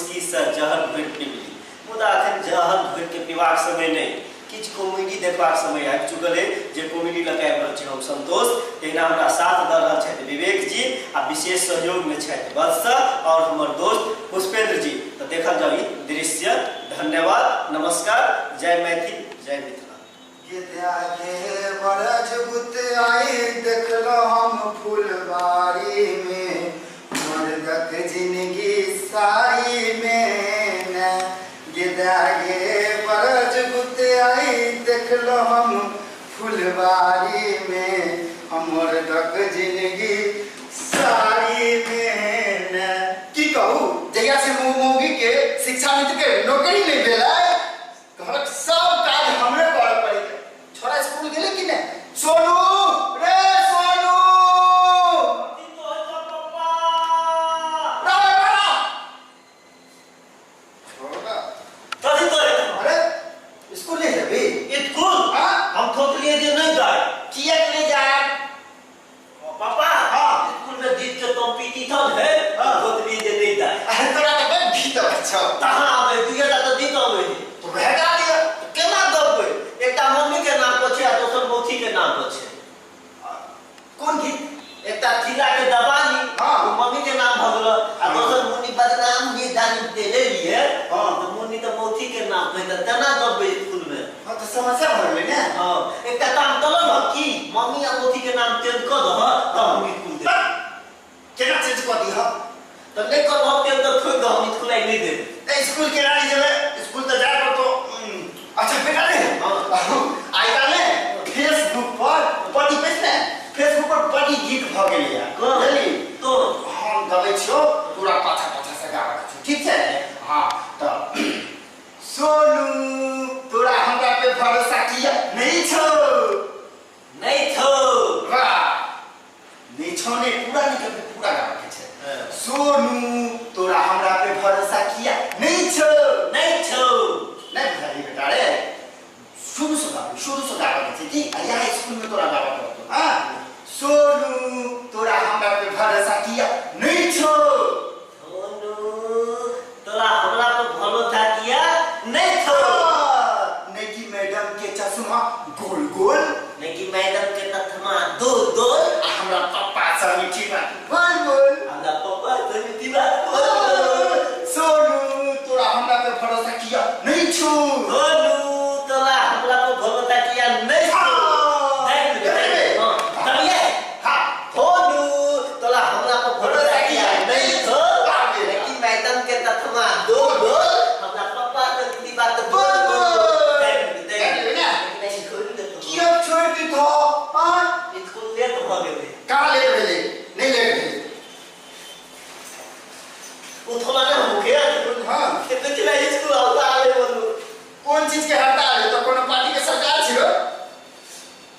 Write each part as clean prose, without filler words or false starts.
मुस्की से जहर घोर पीबली मुदा अखन जहर घोर के पीबाक समय नहीं किछ कॉमेडी देखबाक समय आबि चुकल है जे कॉमेडी लऽ के आबि रहल छी हम संतोष तहिना हमरा साथ दऽ रहल छथि विवेक जी आ विशेष सहयोग में छथि वत्स और हमर दोस्त पुष्पेंद्र जी तो देखल जाओ ई दृश्य धन्यवाद नमस्कार जय मैथिल जय मिथिला देखलो हम फुलबारी में मुर्गक जिंदगी सारी में न गिदा गे बरज गुत आई देखलो हम फुलबारी में हमर गक जिंदगी सारी में न की कहू जहिया से मोगी के शिक्षा नीति के नौकरी नहीं भेला घरक सब काज हमरे कर पड़े छोरा स्कूल गेले कि नहीं सोनू रे सोनू स्कूल नहीं जाबी स्कूल हां हम थोकलिए जे नहीं जाए किया नहीं जाए पापा हां स्कूल में जीत के कॉम्पिटिशन है थोकलिए जे नहीं जाए अरे तोरा के बड़ भीतर अच्छा कहां आवे दुइया तो जीत आवे तो भेगा दिया केना दबे एकटा मम्मी के नाम पर छै आ दोसर मौसी के नाम पर छै कोन गीत एकटा जिला के दबानी हां मम्मी के नाम भगल आ दोसर मुन्नी बदनाम जी जानी दे लिए हां तो मुन्नी तो मौसी के नाम पे त तना दबे स्कूल में हां तो समस्या भर ले ना हां एकटा काम कलो न की मम्मी आ मौसी के नाम चेंज कर दो त हम स्कूल दे केना चेंज कर दी हम तो नहीं कर हम के अंदर खोल दो हम स्कूल नहीं दे ए स्कूल के रानी जले स्कूल तो जा कर तो अच्छा बेटा ने आई काले फेसबुक पर पटी पेज ने फेसबुक पर पटी गीत भ गेल या बुझली तो हम गबै छियो पूरा पाछा पाछा से गाबै छी ठीक छै हां तो सोनू तोरा हमरा पे भरोसा किया नहीं छो वाह नहीं छो ने पूरा निकल के पूरा गाबै छै सोनू तोरा हमरा पे भरोसा किया नहीं छो नहीं भाई बेटा रे शुरू से गावा के थी यहाँ स्कूल में तोरा गावा करतो हां सोनू तोरा हमरा पे भरोसा किया नहीं छो सोनू तोरा हमरा पे भरोसा किया नहीं छो नेकी मैडम के चश्मा गोल गोल नेकी मैडम के नथमा दो हमरा पप्पा से मीठी बात बोल बोल हमरा पप्पा से मीठी बात बोल सोनू तोरा हमरा पे भरोसा किया नहीं छो सोनू तोरा हमरा पे भरोसा किया नहीं छो कौन चीज के हड़ताल है तो कोनो पार्टी के सरकार छियो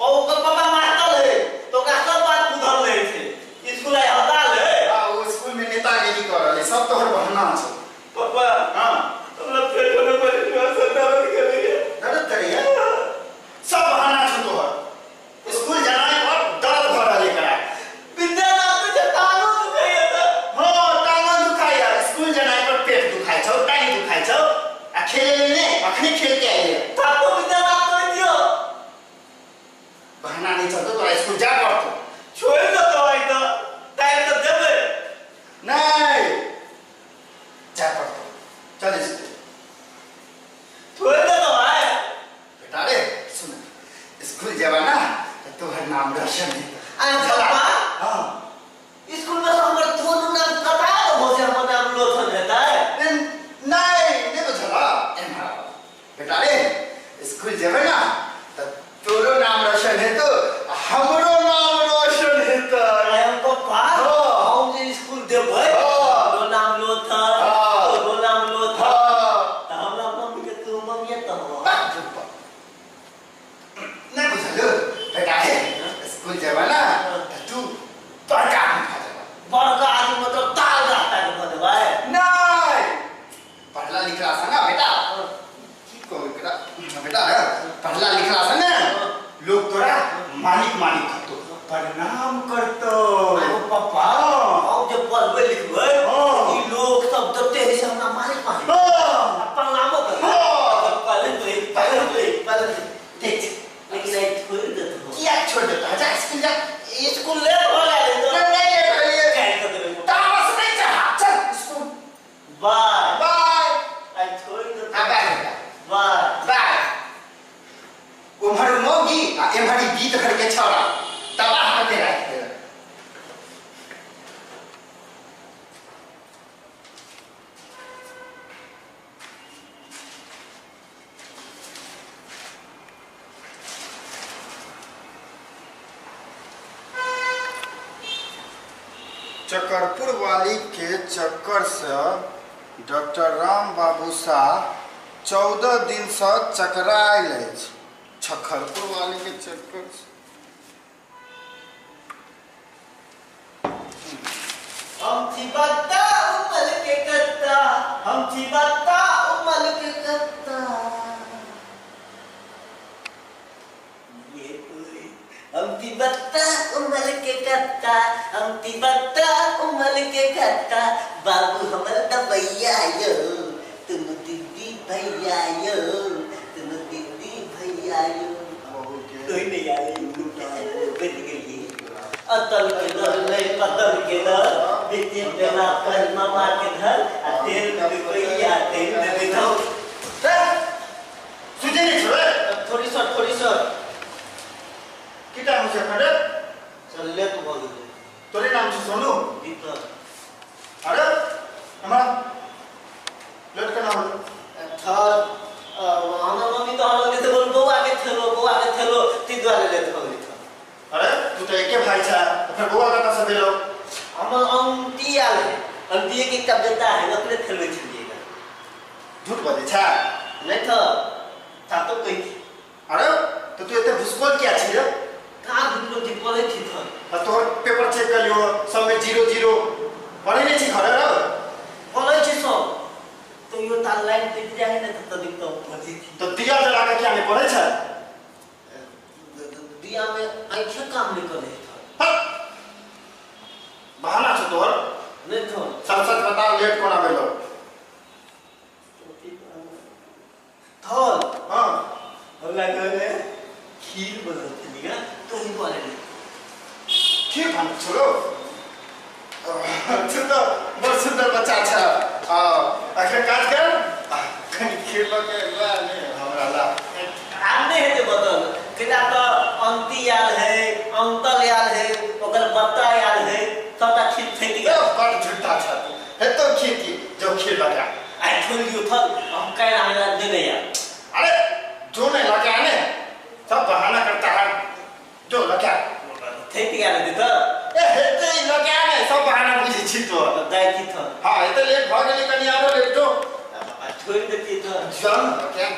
और ओकर पापा मास्टर है तो का सब बात बुझल रहे थे स्कूल है हड़ताल है हां वो स्कूल में नेतागिरी कर रहे सब तोहर बहाना छै पापा हां हमरा पेट में बड़ी सरकार कर रही है दर्द करिए सब बहाना छै तोहर स्कूल जाने पर दर्द भर रहे करा विद्यालय में टांगो दुखाई है हां टांगो दुखाई है स्कूल जाने पर पेट दुखाई छौ टांग दुखाई छौ आ खेले ने अखनी खेल के आइले पापा विद्यालय कर दियो बहाना नहीं चलतो तोरा स्कूल जा करतो छोड़ दो दवाई तो टाइम तो देबे नहीं जा करतो चल स्कूल छोड़ दो दवाई बेटा रे सुन स्कूल जावा ना तो तोहर नाम रोशन है आ पापा हां स्कूल में हमर दोनों नाम कथा हो से हमर नाम लोथन रहता है नहीं तो चला एमा बेटा रे स्कूल जावे ना तो तोरो नाम रोशन है तो हमरो नाम रोशन है तो हम पापा हम जे स्कूल देबै तो नाम लोथन तो नाम लोथन त हमरा मम्मी के तू मम्मी त हो नहीं बुझलो बेटा रे स्कूल जावा ना तो तू बड़का आदमी मतलब ताल रास्ता के बदबा नहीं पढ़ला लिखला संगा बेटा की को बेटा पढ़ला लिखला संगा लोग तोरा मालिक करतो प्रणाम करतो पापा अब जब पढ़बै लिखबै ई लोग सब दते है से हमरा मालिक घर के छौड़ा तबाह करके रख दे। चकरपुर वाली के चक्कर से डॉक्टर राम बाबू शाह 14 दिन से चकरायल अछि। चकरपुर वाली के चक्कर से हम थी बत्ता उमल के कत्ता, हम थी बत्ता उमल के कत्ता, ये पूरी हम थी बत्ता उमल के कत्ता, हम थी बत्ता उमल के कत्ता, बाबू हमर दबैया यो, तुम दीदी भैया यो, तुम दीदी भैया यो, कोई नहीं आई बन गई। अतल के दर नहीं पतल के दर, बिटिया बेला पर मामा के घर, तेल में रुपया तेल में बिठाओ। सुझे नहीं छोड़े। थोड़ी सर कितना मुझे खड़े चल ले तो बोल दे तोरे नाम से सोनू भीतर। अरे हमारा लड़का नाम थर हमारा मम्मी तो हम लोग बोल बो आगे थेलो ती द्वारे ले तो अरे तू तो एक भाई था फिर बुआ का कैसे दिलो हम अंती आले अंती की कब देता है अपने थेलो चलिएगा। झूठ बोले था नहीं था तो कोई अरे तो तू इतने भुसकोल क्या छी रे कहां दुनो दी बोले थी था और तो पेपर चेक कर लियो सब में 0 पढ़े नहीं छी खड़े रे बोले छी सब तो यो तार लाइन पे जाए ना तब तक तो मजी थी तो दिया जला के क्या नहीं पढ़े छ दिया में आंखें काम नहीं करे था बहाना छ तोर नहीं तो सच बता लेट कोना भेलो थल हां हमरा कहले खीर बनत निगा तो ही बोले खीर बन छोड़ो तू तो बहुत सुंदर बच्चा छ आखिर काज कर कहीं खीर लगे ला नहीं हमरा ला आने है बदल किला तो अंती याद है अंतल याद है ओकर बत्ता याद है सबटा खीर फेंक ये बड़ झूठा छ तू है तो खीर की जो खीर लगा आई टोल्ड यू थल हम कह रहे हैं दे दिया। अरे जो नहीं लगा ने सब बहाना करता है जो लगा फेंक याद दे तो ए हेते लगा ने सब बहाना बुझी छी तो दाई की थल हां एते लेट भ गेली कनी आरो लेट जो छोड़ देती तो जान क्या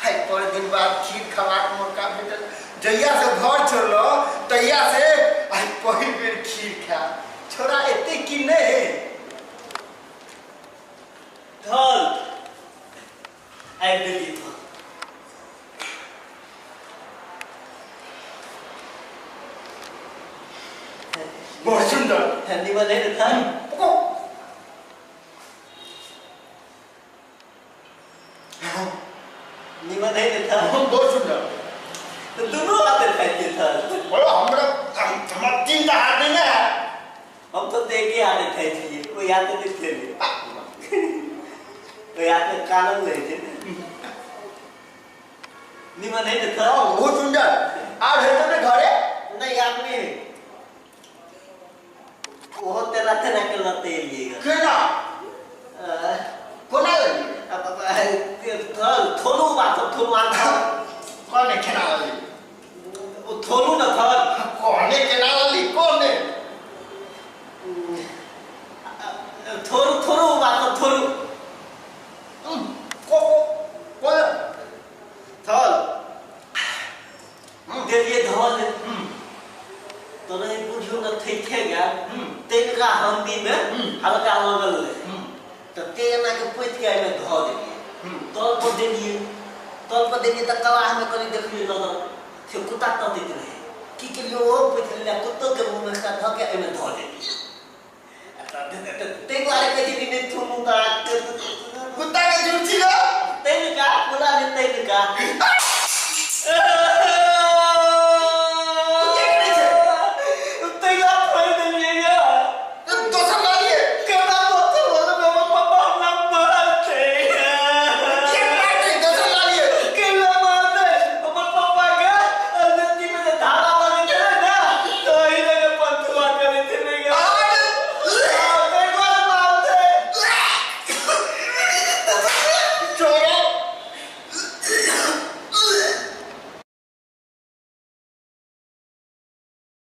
हाय पर दिन बाद खीर खवा के मौका भेटल जइया से घर छोड़लो तइया से आई पहिल बेर खीर खा छोरा एते की नहीं थल आई बिलीव बहुत सुंदर निमन है था निमन है था बहुत सुंदर तो दोनों आते थे था बोलो हमरा हमारा तीन का हाथ नहीं है हम तो देखे आते थे जी कोई आते नहीं थे कोई आते कानून नहीं थे निमन है था बहुत सुंदर आप है तो घरे नहीं आपने वो तेरा तेरा के लते लिएगा केना कोना लगी अब थोलू बात थोलू आंख कौन है केना लगी वो थोलू ना था कौन है केना लगी कौन है थोलू बात थोलू को थल देखिए धवल तो नहीं बुझो न थे क्या तेल का हंडी में हल्का लगल है तो तेल ना के पोत के में धो देलिए तल पर देलिए त कला में करी देखलिए लगल से कुत्ता त देत रहे की के लिए वो पोत ले कुत्तो के मुंह में का धो के में धो देलिए ते वाले के दिन में थुनु का कुत्ता के झूठी लो तेल का पूरा तेल का